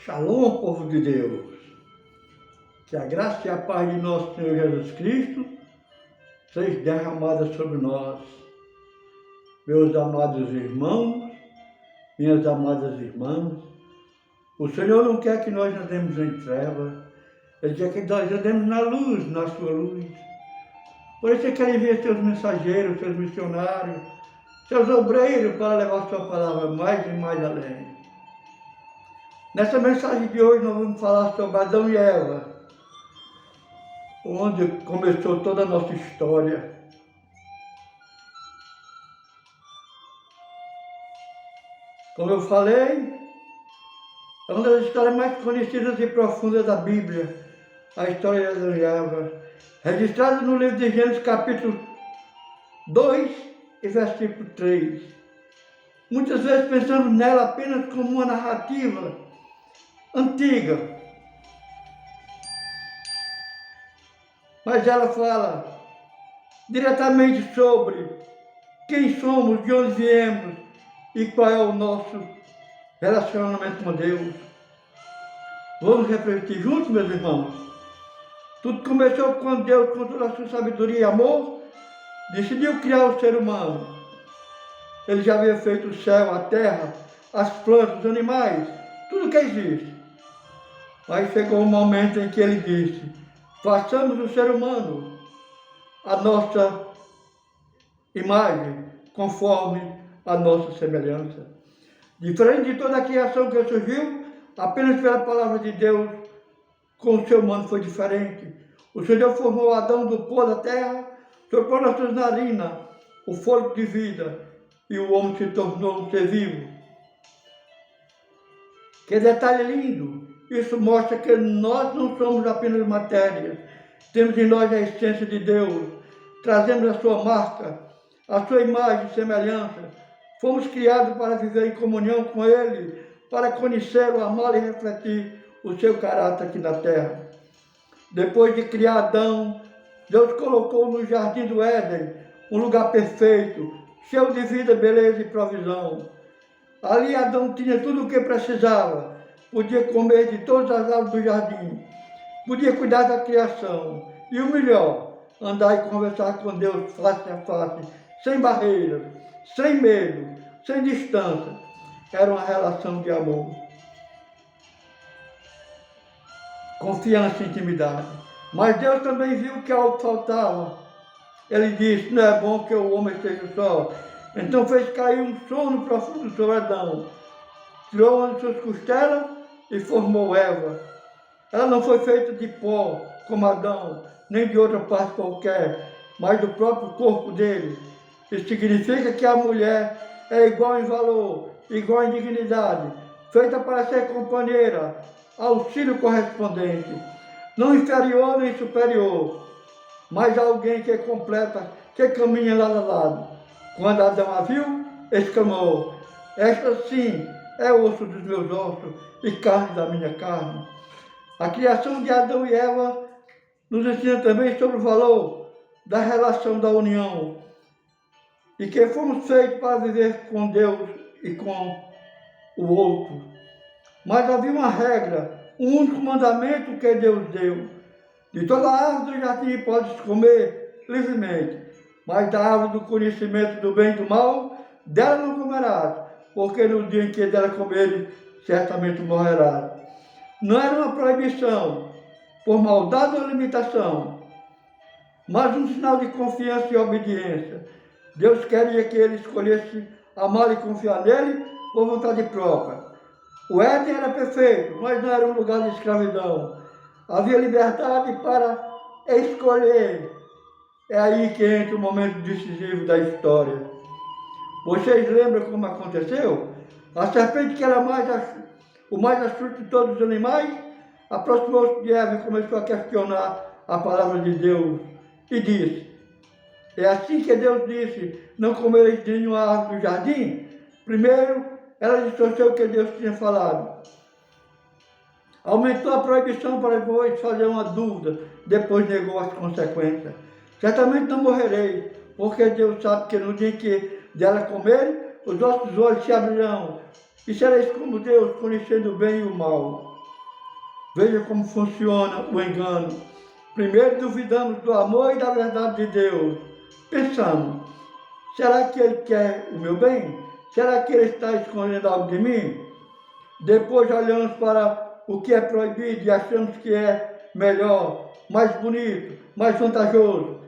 Shalom, povo de Deus. Que a graça e a paz de nosso Senhor Jesus Cristo seja derramada sobre nós. Meus amados irmãos, minhas amadas irmãs, o Senhor não quer que nós andemos em trevas, Ele quer que nós andemos na luz, na sua luz. Por isso Ele quer enviar seus mensageiros, seus missionários, seus obreiros para levar sua palavra mais e mais além. Nessa mensagem de hoje nós vamos falar sobre Adão e Eva, onde começou toda a nossa história. Como eu falei, é uma das histórias mais conhecidas e profundas da Bíblia, a história de Adão e Eva, registrada no livro de Gênesis capítulo 2 e versículo 3. Muitas vezes pensamos nela apenas como uma narrativa antiga, mas ela fala diretamente sobre quem somos, de onde viemos e qual é o nosso relacionamento com Deus. Vamos refletir juntos, meus irmãos? Tudo começou quando Deus, com toda a sua sabedoria e amor, decidiu criar o ser humano. Ele já havia feito o céu, a terra, as plantas, os animais, tudo que existe. Mas chegou um momento em que ele disse: façamos o ser humano a nossa imagem, conforme a nossa semelhança. Diferente de toda a criação que surgiu, apenas pela palavra de Deus, com o ser humano foi diferente. O Senhor formou Adão do pó da terra, soprou nas suas narinas o fôlego de vida, e o homem se tornou um ser vivo. Que detalhe lindo! Isso mostra que nós não somos apenas matéria, temos em nós a essência de Deus, trazemos a sua marca, a sua imagem e semelhança. Fomos criados para viver em comunhão com Ele, para conhecê-lo, amá-lo e refletir o seu caráter aqui na terra. Depois de criar Adão, Deus colocou no jardim do Éden um lugar perfeito, cheio de vida, beleza e provisão. Ali Adão tinha tudo o que precisava, podia comer de todas as árvores do jardim, podia cuidar da criação e o melhor, andar e conversar com Deus face a face, sem barreiras, sem medo, sem distância. Era uma relação de amor, confiança e intimidade. Mas Deus também viu que algo faltava. Ele disse: não é bom que o homem esteja só. Então fez cair um sono profundo sobre Adão, tirou uma de suas costelas e formou Eva. Ela não foi feita de pó, como Adão, nem de outra parte qualquer, mas do próprio corpo dele. Isso significa que a mulher é igual em valor, igual em dignidade, feita para ser companheira, auxílio correspondente, não inferior nem superior, mas alguém que é completa, que caminha lado a lado. Quando Adão a viu, exclamou: esta sim é osso dos meus ossos e carne da minha carne. A criação de Adão e Eva nos ensina também sobre o valor da relação da união e que fomos feitos para viver com Deus e com o outro. Mas havia uma regra, um único mandamento que Deus deu: de toda árvore do jardim podes comer livremente, mas da árvore do conhecimento do bem e do mal, dela não comerás, porque no dia em que dela comeres, certamente morrerás. Não era uma proibição, por maldade ou limitação, mas um sinal de confiança e obediência. Deus queria que ele escolhesse amar e confiar nele por vontade própria. O Éden era perfeito, mas não era um lugar de escravidão. Havia liberdade para escolher. É aí que entra o momento decisivo da história. Vocês lembram como aconteceu? A serpente, que era o mais astuto de todos os animais, aproximou-se de Eva e começou a questionar a palavra de Deus e disse: é assim que Deus disse, não comereis de nenhuma árvore do jardim? Primeiro, ela distorceu o que Deus tinha falado. Aumentou a proibição para depois fazer uma dúvida, depois negou as consequências. Certamente não morrereis, porque Deus sabe que no dia em que dela comerem, os vossos olhos se abrirão, e sereis como Deus, conhecendo o bem e o mal. Veja como funciona o engano. Primeiro duvidamos do amor e da verdade de Deus. Pensamos, será que Ele quer o meu bem? Será que Ele está escondendo algo de mim? Depois olhamos para o que é proibido e achamos que é melhor, mais bonito, mais vantajoso.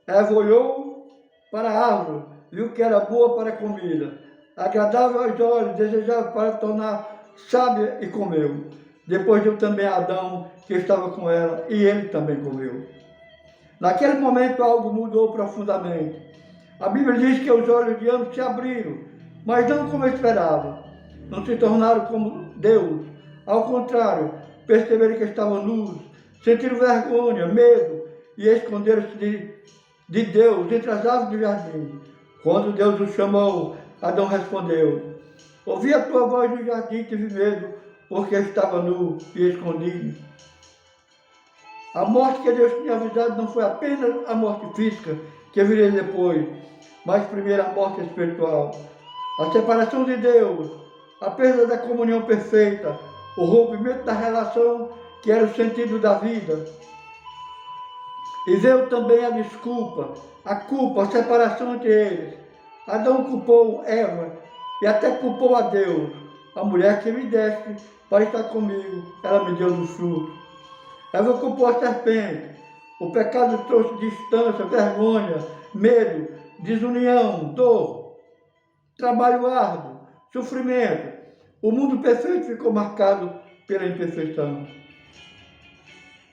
Eva olhou para a árvore, viu que era boa para a comida, agradável aos olhos, desejável para tornar sábia e comeu. Depois deu também a Adão, que estava com ela, e ele também comeu. Naquele momento algo mudou profundamente. A Bíblia diz que os olhos de ambos se abriram, mas não como esperavam. Não se tornaram como Deus. Ao contrário, perceberam que estavam nus, sentiram vergonha, medo e esconderam-se de Deus entre as árvores do jardim. Quando Deus o chamou, Adão respondeu: ouvi a tua voz no jardim e tive medo, porque estava nu e escondido. A morte que Deus tinha avisado não foi apenas a morte física, que viria depois, mas primeiro a morte espiritual. A separação de Deus, a perda da comunhão perfeita, o rompimento da relação que era o sentido da vida. E veio também a desculpa, a culpa, a separação entre eles. Adão culpou Eva e até culpou a Deus. A mulher que me deste para estar comigo, ela me deu do fruto. Eva culpou a serpente. O pecado trouxe distância, vergonha, medo, desunião, dor, trabalho árduo, sofrimento. O mundo perfeito ficou marcado pela imperfeição.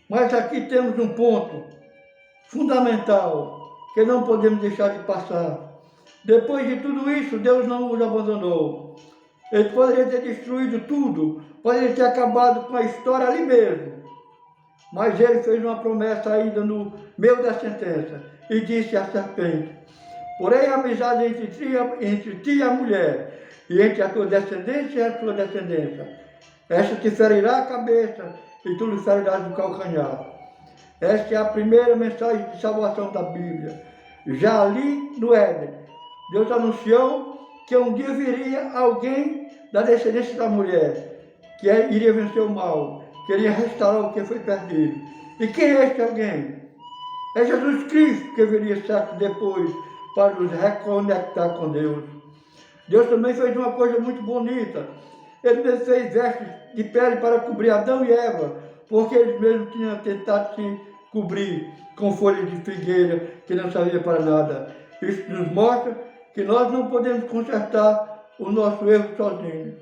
Mas aqui temos um ponto fundamental que não podemos deixar de passar. Depois de tudo isso, Deus não nos abandonou. Ele poderia ter destruído tudo, poderia ter acabado com a história ali mesmo. Mas ele fez uma promessa ainda no meio da sentença e disse à serpente: porém a amizade entre ti e a mulher, e entre a tua descendência e a tua descendência, esta te ferirá a cabeça e tu lhe ferirás o calcanhar. Esta é a primeira mensagem de salvação da Bíblia. Já ali no Éden, Deus anunciou que um dia viria alguém da descendência da mulher, que iria vencer o mal, que iria restaurar o que foi perdido. E quem é este alguém? É Jesus Cristo que viria séculos depois para nos reconectar com Deus. Deus também fez uma coisa muito bonita. Ele fez vestes de pele para cobrir Adão e Eva, porque eles mesmos tinham tentado se cobrir com folhas de figueira que não servia para nada. Isso nos mostra que nós não podemos consertar o nosso erro sozinhos.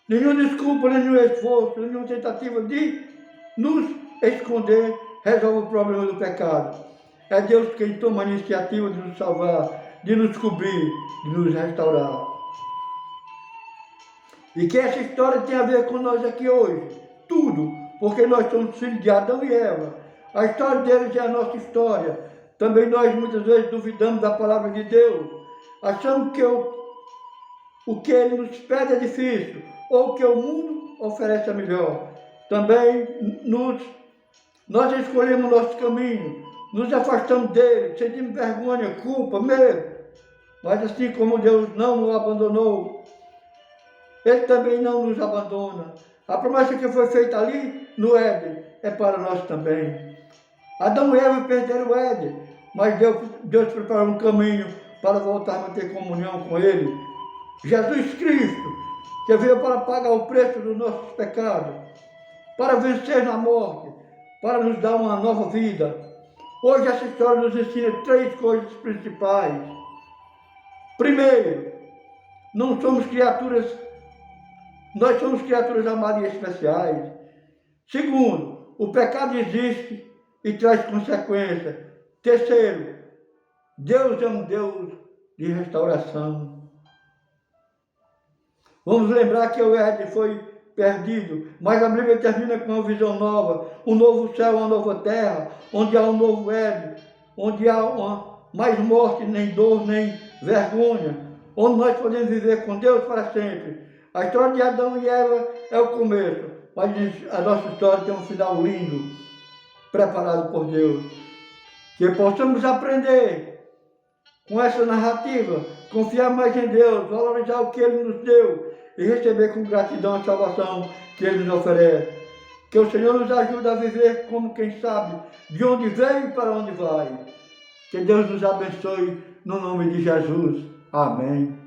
Nenhuma desculpa, nenhum esforço, nenhuma tentativa de nos esconder resolve o problema do pecado. É Deus quem toma a iniciativa de nos salvar, de nos cobrir, de nos restaurar. E que essa história tem a ver com nós aqui hoje. Tudo, porque nós somos filhos de Adão e Eva. A história deles é a nossa história. Também nós muitas vezes duvidamos da palavra de Deus. Achamos que o que Ele nos pede é difícil, ou que o mundo oferece é melhor. Também nós escolhemos nosso caminho, nos afastamos dele, sentimos vergonha, culpa, medo. Mas assim como Deus não nos abandonou, Ele também não nos abandona. A promessa que foi feita ali no Éden é para nós também. Adão e Eva perderam o Éden, mas Deus preparou um caminho para voltarmos a ter comunhão com Ele. Jesus Cristo, que veio para pagar o preço dos nossos pecados, para vencer na morte, para nos dar uma nova vida. Hoje essa história nos ensina três coisas principais. Primeiro, nós somos criaturas amadas e especiais. Segundo, o pecado existe e traz consequências. Terceiro, Deus é um Deus de restauração. Vamos lembrar que o Éden foi perdido, mas a Bíblia termina com uma visão nova, um novo céu, uma nova terra, onde há um novo Éden, onde há mais morte, nem dor, nem vergonha, onde nós podemos viver com Deus para sempre. A história de Adão e Eva é o começo, mas a nossa história tem um final lindo, preparado por Deus. Que possamos aprender com essa narrativa, confiar mais em Deus, valorizar o que Ele nos deu e receber com gratidão a salvação que Ele nos oferece. Que o Senhor nos ajude a viver como quem sabe de onde veio e para onde vai. Que Deus nos abençoe no nome de Jesus. Amém.